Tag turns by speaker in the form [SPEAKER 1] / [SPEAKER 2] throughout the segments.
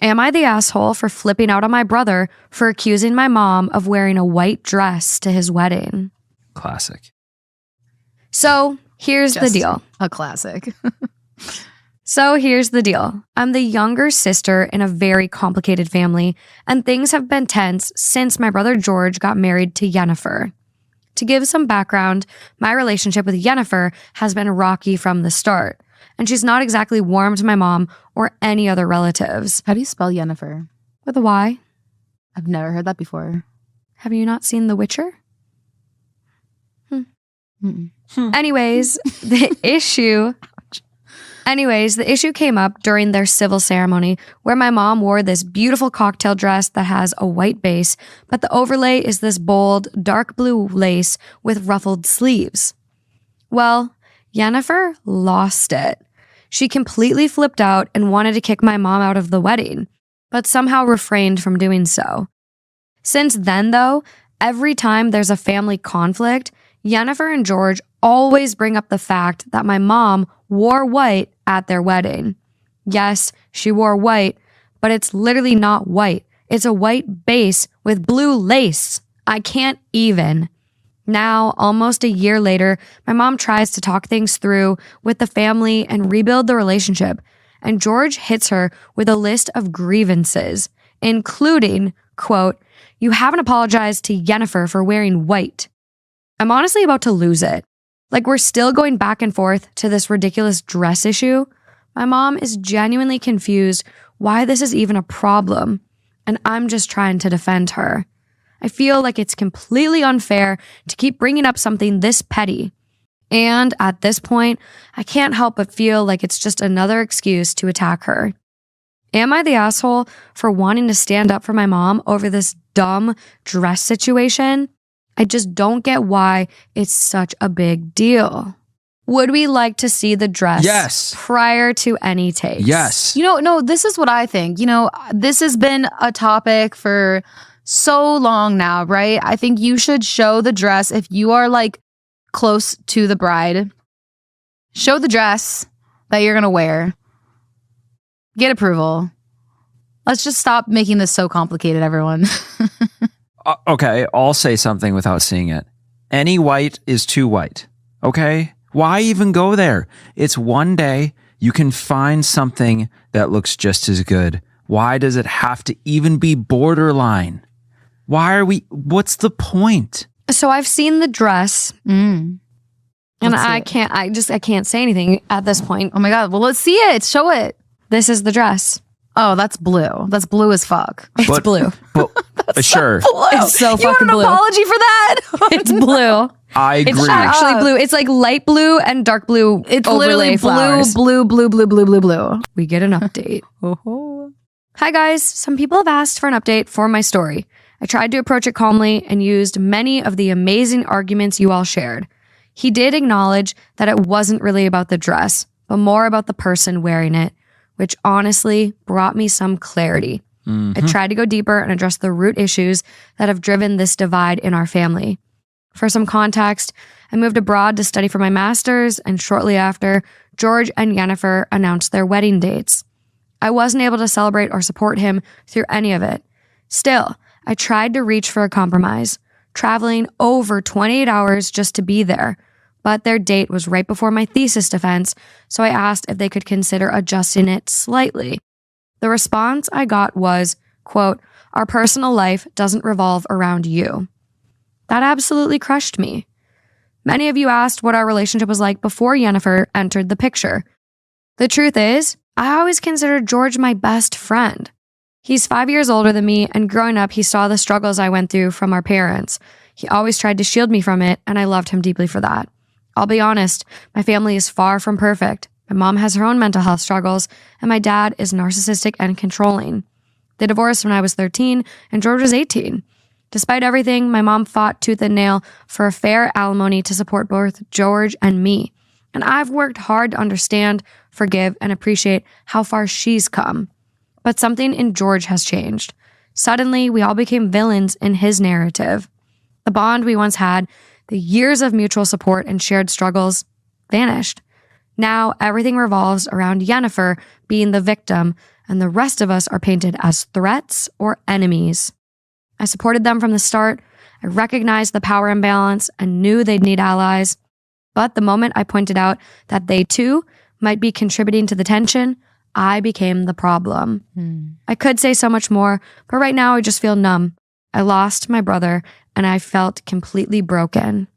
[SPEAKER 1] Am I the asshole for flipping out on my brother for accusing my mom of wearing a white dress to his wedding?
[SPEAKER 2] Classic.
[SPEAKER 1] So here's the deal.
[SPEAKER 3] A classic.
[SPEAKER 1] So here's the deal. I'm the younger sister in a very complicated family, and things have been tense since my brother George got married to Yennefer. To give some background, my relationship with Yennefer has been rocky from the start, and she's not exactly warm to my mom or any other relatives.
[SPEAKER 3] How do you spell Yennefer?
[SPEAKER 1] With a Y.
[SPEAKER 3] I've never heard that before.
[SPEAKER 1] Have you not seen The Witcher? Anyways, the issue came up during their civil ceremony where my mom wore this beautiful cocktail dress that has a white base, but the overlay is this bold, dark blue lace with ruffled sleeves. Well, Yennefer lost it. She completely flipped out and wanted to kick my mom out of the wedding, but somehow refrained from doing so. Since then, though, every time there's a family conflict, Yennefer and George always bring up the fact that my mom wore white at their wedding. Yes, she wore white, but it's literally not white. It's a white base with blue lace. I can't even. Now, almost a year later, my mom tries to talk things through with the family and rebuild the relationship, and George hits her with a list of grievances, including, quote, "You haven't apologized to Yennefer for wearing white." I'm honestly about to lose it. Like, we're still going back and forth to this ridiculous dress issue. My mom is genuinely confused why this is even a problem, and I'm just trying to defend her. I feel like it's completely unfair to keep bringing up something this petty. And at this point, I can't help but feel like it's just another excuse to attack her. Am I the asshole for wanting to stand up for my mom over this dumb dress situation? I just don't get why it's such a big deal. Would we like to see the dress prior to any takes?
[SPEAKER 2] Yes.
[SPEAKER 3] No, this is what I think. This has been a topic for so long now, right? I think you should show the dress if you are like close to the bride. Show the dress that you're going to wear. Get approval. Let's just stop making this so complicated, everyone.
[SPEAKER 2] Okay, I'll say something without seeing it. Any white is too white. Okay? Why even go there? It's one day. You can find something that looks just as good. Why does it have to even be borderline? What's the point?
[SPEAKER 1] So I've seen the dress. And I can't say anything at this point.
[SPEAKER 3] Oh my God. Well, let's see it. Show it.
[SPEAKER 1] This is the dress.
[SPEAKER 3] Oh, that's blue. That's blue as fuck.
[SPEAKER 1] It's blue.
[SPEAKER 2] Sure.
[SPEAKER 3] Blue.
[SPEAKER 1] It's so fucking blue.
[SPEAKER 3] You want an apology for that?
[SPEAKER 1] It's blue.
[SPEAKER 2] I agree.
[SPEAKER 1] It's actually blue. It's like light blue and dark blue.
[SPEAKER 3] It's
[SPEAKER 1] overlay
[SPEAKER 3] literally
[SPEAKER 1] flowers.
[SPEAKER 3] blue.
[SPEAKER 1] We get an update. Hi guys. Some people have asked for an update for my story. I tried to approach it calmly and used many of the amazing arguments you all shared. He did acknowledge that it wasn't really about the dress, but more about the person wearing it, which honestly brought me some clarity. I tried to go deeper and address the root issues that have driven this divide in our family. For some context, I moved abroad to study for my master's, and shortly after, George and Yennefer announced their wedding dates. I wasn't able to celebrate or support him through any of it. Still, I tried to reach for a compromise, traveling over 28 hours just to be there. But their date was right before my thesis defense, so I asked if they could consider adjusting it slightly. The response I got was, quote, "Our personal life doesn't revolve around you." That absolutely crushed me. Many of you asked what our relationship was like before Yennefer entered the picture. The truth is, I always considered George my best friend. He's 5 years older than me, and growing up, he saw the struggles I went through from our parents. He always tried to shield me from it, and I loved him deeply for that. I'll be honest, my family is far from perfect. My mom has her own mental health struggles, and my dad is narcissistic and controlling. They divorced when I was 13, and George was 18. Despite everything, my mom fought tooth and nail for a fair alimony to support both George and me. And I've worked hard to understand, forgive, and appreciate how far she's come. But something in George has changed. Suddenly, we all became villains in his narrative. The bond we once had, the years of mutual support and shared struggles, vanished. Now, everything revolves around Yennefer being the victim, and the rest of us are painted as threats or enemies. I supported them from the start. I recognized the power imbalance and knew they'd need allies. But the moment I pointed out that they too might be contributing to the tension, I became the problem. I could say so much more, but right now I just feel numb. I lost my brother and I felt completely broken.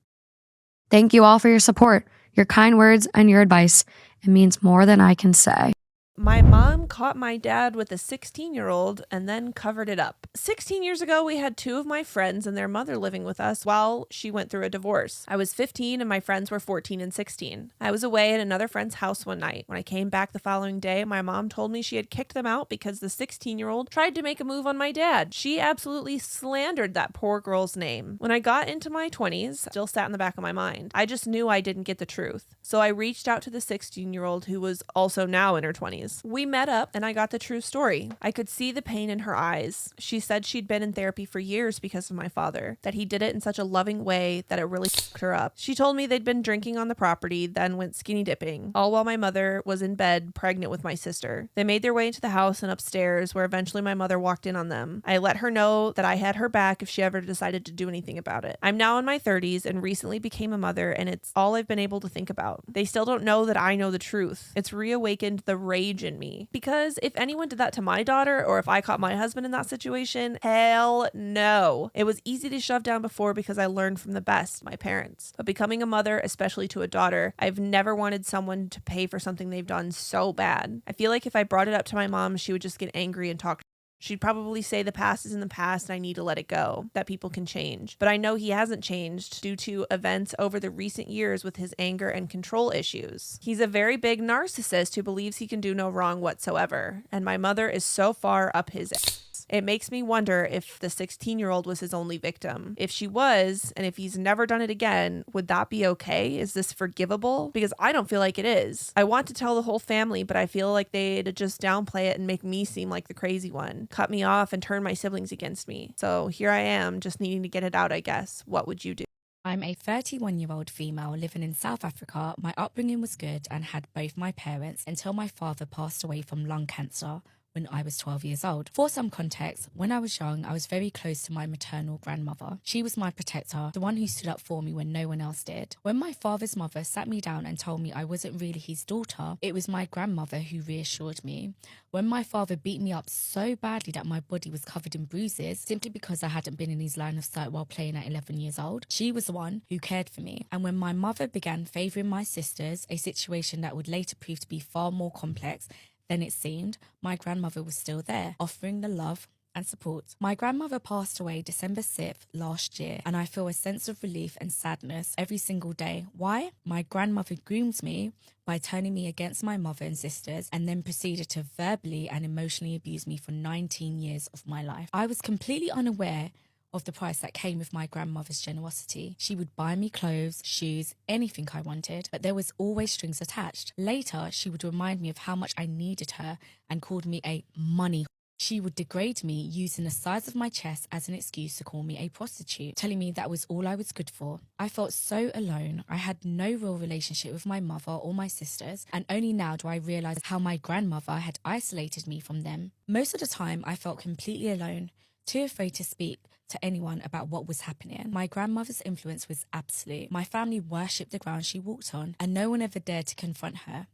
[SPEAKER 1] Thank you all for your support, your kind words, and your advice. It means more than I can say.
[SPEAKER 4] My mom caught my dad with a 16-year-old and then covered it up. 16 years ago, we had two of my friends and their mother living with us while she went through a divorce. I was 15 and my friends were 14 and 16. I was away at another friend's house one night. When I came back the following day, my mom told me she had kicked them out because the 16-year-old tried to make a move on my dad. She absolutely slandered that poor girl's name. When I got into my 20s, still sat in the back of my mind. I just knew I didn't get the truth. So I reached out to the 16-year-old who was also now in her 20s. We met up and I got the true story. I could see the pain in her eyes. She said she'd been in therapy for years because of my father, that he did it in such a loving way that it really fucked her up. She told me they'd been drinking on the property, then went skinny dipping, all while my mother was in bed pregnant with my sister. They made their way into the house and upstairs, where eventually my mother walked in on them. I let her know that I had her back if she ever decided to do anything about it. I'm now in my 30s and recently became a mother, and it's all I've been able to think about. They still don't know that I know the truth. It's reawakened the rage in me. Because if anyone did that to my daughter, or if I caught my husband in that situation, hell no. It was easy to shove down before because I learned from the best, my parents. But becoming a mother, especially to a daughter, I've never wanted someone to pay for something they've done so bad. I feel like if I brought it up to my mom, she would just get angry and talk. She'd probably say the past is in the past and I need to let it go, that people can change. But I know he hasn't changed due to events over the recent years with his anger and control issues. He's a very big narcissist who believes he can do no wrong whatsoever, and my mother is so far up his ass. It makes me wonder if the 16-year-old was his only victim. If she was, and if he's never done it again, would that be okay? Is this forgivable? Because I don't feel like it is. I want to tell the whole family, but I feel like they'd just downplay it and make me seem like the crazy one, cut me off and turn my siblings against me. So here I am, just needing to get it out, I guess. What would you do?
[SPEAKER 5] I'm a 31-year-old female living in South Africa. My upbringing was good and had both my parents until my father passed away from lung cancer when I was 12 years old. For some context, when I was young, I was very close to my maternal grandmother. She was my protector, the one who stood up for me when no one else did. When my father's mother sat me down and told me I wasn't really his daughter, it was my grandmother who reassured me. When my father beat me up so badly that my body was covered in bruises, simply because I hadn't been in his line of sight while playing at 11 years old, she was the one who cared for me. And when my mother began favouring my sisters, a situation that would later prove to be far more complex than it seemed, my grandmother was still there, offering the love and support. My grandmother passed away December 6th last year, and I feel a sense of relief and sadness every single day. Why? My grandmother groomed me by turning me against my mother and sisters, and then proceeded to verbally and emotionally abuse me for 19 years of my life. I was completely unaware of the price that came with my grandmother's generosity. She would buy me clothes, shoes, anything I wanted, but there was always strings attached. Later, she would remind me of how much I needed her and called me a money. She would degrade me using the size of my chest as an excuse to call me a prostitute, telling me that was all I was good for. I felt so alone. I had no real relationship with my mother or my sisters, and only now do I realise how my grandmother had isolated me from them. Most of the time, I felt completely alone, too afraid to speak to anyone about what was happening. My grandmother's influence was absolute. My family worshipped the ground she walked on, and no one ever dared to confront her.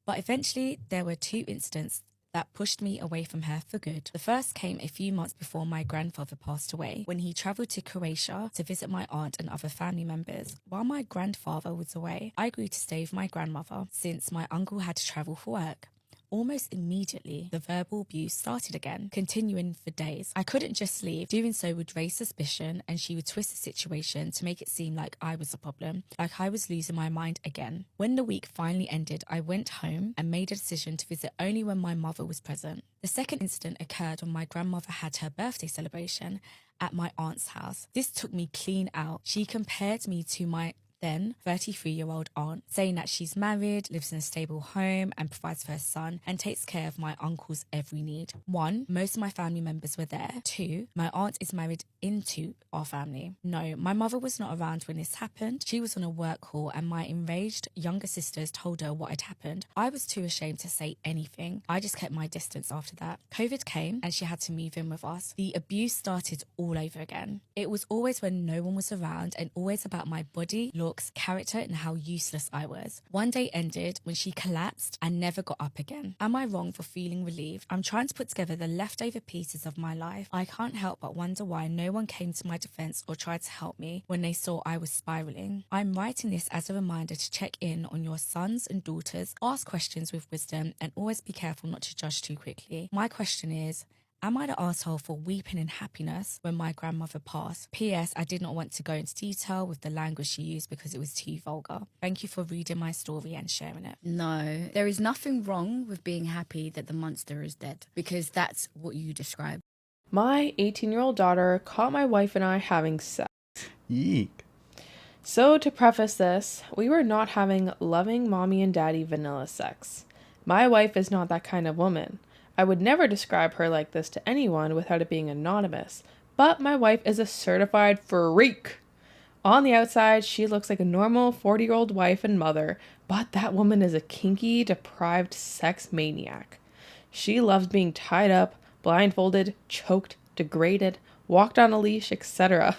[SPEAKER 5] But eventually, there were two incidents that pushed me away from her for good. The first came a few months before my grandfather passed away, when he travelled to Croatia to visit my aunt and other family members. While my grandfather was away, I agreed to stay with my grandmother since my uncle had to travel for work. Almost immediately, the verbal abuse started again, continuing for days. I couldn't just leave. Doing so would raise suspicion, and she would twist the situation to make it seem like I was the problem, like I was losing my mind again. When the week finally ended, I went home and made a decision to visit only when my mother was present. The second incident occurred when my grandmother had her birthday celebration at my aunt's house. This took me clean out. She compared me to my then 33-year-old aunt, saying that she's married, lives in a stable home, and provides for her son, and takes care of my uncle's every need. 1, most of my family members were there. 2, my aunt is married into our family. No, my mother was not around when this happened. She was on a work call, and my enraged younger sisters told her what had happened. I was too ashamed to say anything. I just kept my distance after that. COVID came, and she had to move in with us. The abuse started all over again. It was always when no one was around, and always about my body, looks, character, and how useless I was. One day ended when she collapsed and never got up again. Am I wrong for feeling relieved? I'm trying to put together the leftover pieces of my life. I can't help but wonder why no one came to my defense or tried to help me when they saw I was spiraling. I'm writing this as a reminder to check in on your sons and daughters, ask questions with wisdom, and always be careful not to judge too quickly. My question is, am I the asshole for weeping in happiness when my grandmother passed? P.S. I did not want to go into detail with the language she used because it was too vulgar. Thank you for reading my story and sharing it.
[SPEAKER 3] No, there is nothing wrong with being happy that the monster is dead, because that's what you described.
[SPEAKER 4] My 18-year-old daughter caught my wife and I having sex.
[SPEAKER 6] Yeek.
[SPEAKER 4] So to preface this, we were not having loving mommy and daddy vanilla sex. My wife is not that kind of woman. I would never describe her like this to anyone without it being anonymous, but my wife is a certified freak. On the outside, she looks like a normal 40-year-old wife and mother, but that woman is a kinky, deprived sex maniac. She loves being tied up, blindfolded, choked, degraded, walked on a leash, etc.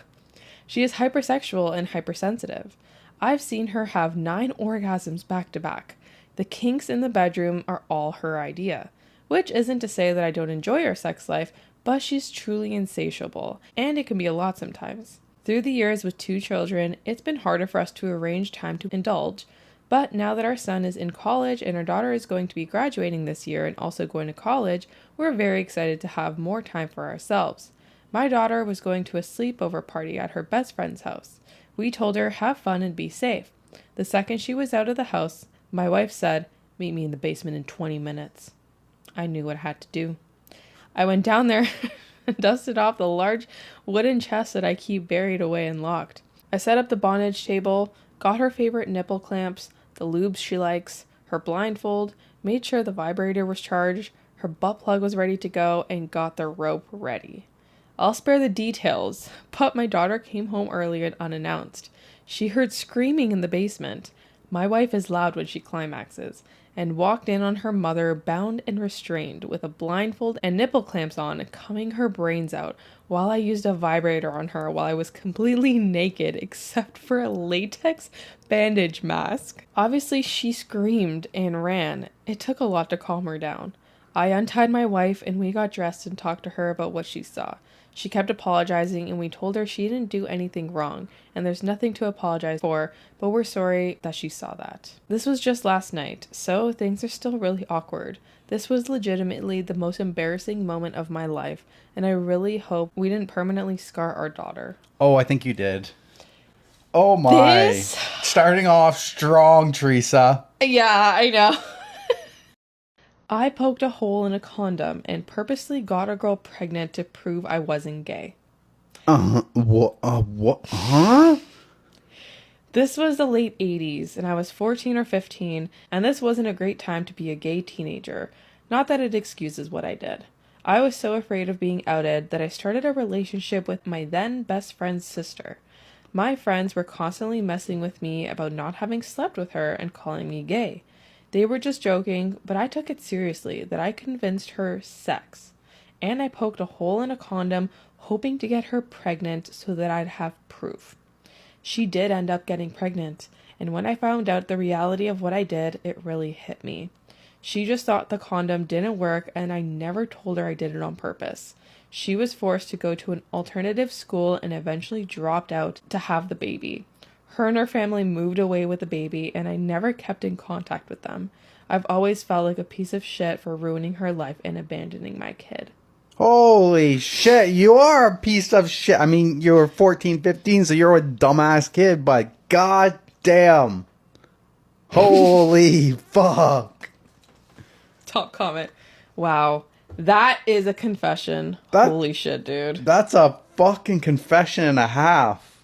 [SPEAKER 4] She is hypersexual and hypersensitive. I've seen her have 9 orgasms back to back. The kinks in the bedroom are all her idea. Which isn't to say that I don't enjoy our sex life, but she's truly insatiable, and it can be a lot sometimes. Through the years with 2 children, it's been harder for us to arrange time to indulge, but now that our son is in college and our daughter is going to be graduating this year and also going to college, we're very excited to have more time for ourselves. My daughter was going to a sleepover party at her best friend's house. We told her, have fun and be safe. The second she was out of the house, my wife said, meet me in the basement in 20 minutes. I knew what I had to do. I went down there and dusted off the large wooden chest that I keep buried away and locked. I set up the bondage table, got her favorite nipple clamps, the lubes she likes, her blindfold, made sure the vibrator was charged, her butt plug was ready to go, and got the rope ready. I'll spare the details, but my daughter came home early and unannounced. She heard screaming in the basement. My wife is loud when she climaxes, and walked in on her mother bound and restrained with a blindfold and nipple clamps on, cumming her brains out while I used a vibrator on her while I was completely naked except for a latex bandage mask. Obviously, she screamed and ran. It took a lot to calm her down. I untied my wife and we got dressed and talked to her about what she saw. She kept apologizing and we told her she didn't do anything wrong and there's nothing to apologize for, but we're sorry that she saw that. This was just last night, so things are still really awkward. This was legitimately the most embarrassing moment of my life, and I really hope we didn't permanently scar our daughter.
[SPEAKER 6] Oh, I think you did. Oh my. Starting off strong, Teresa.
[SPEAKER 4] Yeah, I know. I poked a hole in a condom and purposely got a girl pregnant to prove I wasn't gay.
[SPEAKER 6] What? Huh?
[SPEAKER 4] This was the late 80s, and I was 14 or 15, and this wasn't a great time to be a gay teenager. Not that it excuses what I did. I was so afraid of being outed that I started a relationship with my then best friend's sister. My friends were constantly messing with me about not having slept with her and calling me gay. They were just joking, but I took it seriously that I convinced her sex. And I poked a hole in a condom, hoping to get her pregnant so that I'd have proof. She did end up getting pregnant, and when I found out the reality of what I did, it really hit me. She just thought the condom didn't work, and I never told her I did it on purpose. She was forced to go to an alternative school and eventually dropped out to have the baby. Her and her family moved away with the baby, and I never kept in contact with them. I've always felt like a piece of shit for ruining her life and abandoning my kid.
[SPEAKER 6] Holy shit, you are a piece of shit. I mean, you're 14, 15, so you're a dumbass kid, but god damn. Holy fuck.
[SPEAKER 4] Top comment. Wow. That is a confession. Holy shit, dude.
[SPEAKER 6] That's a fucking confession and a half.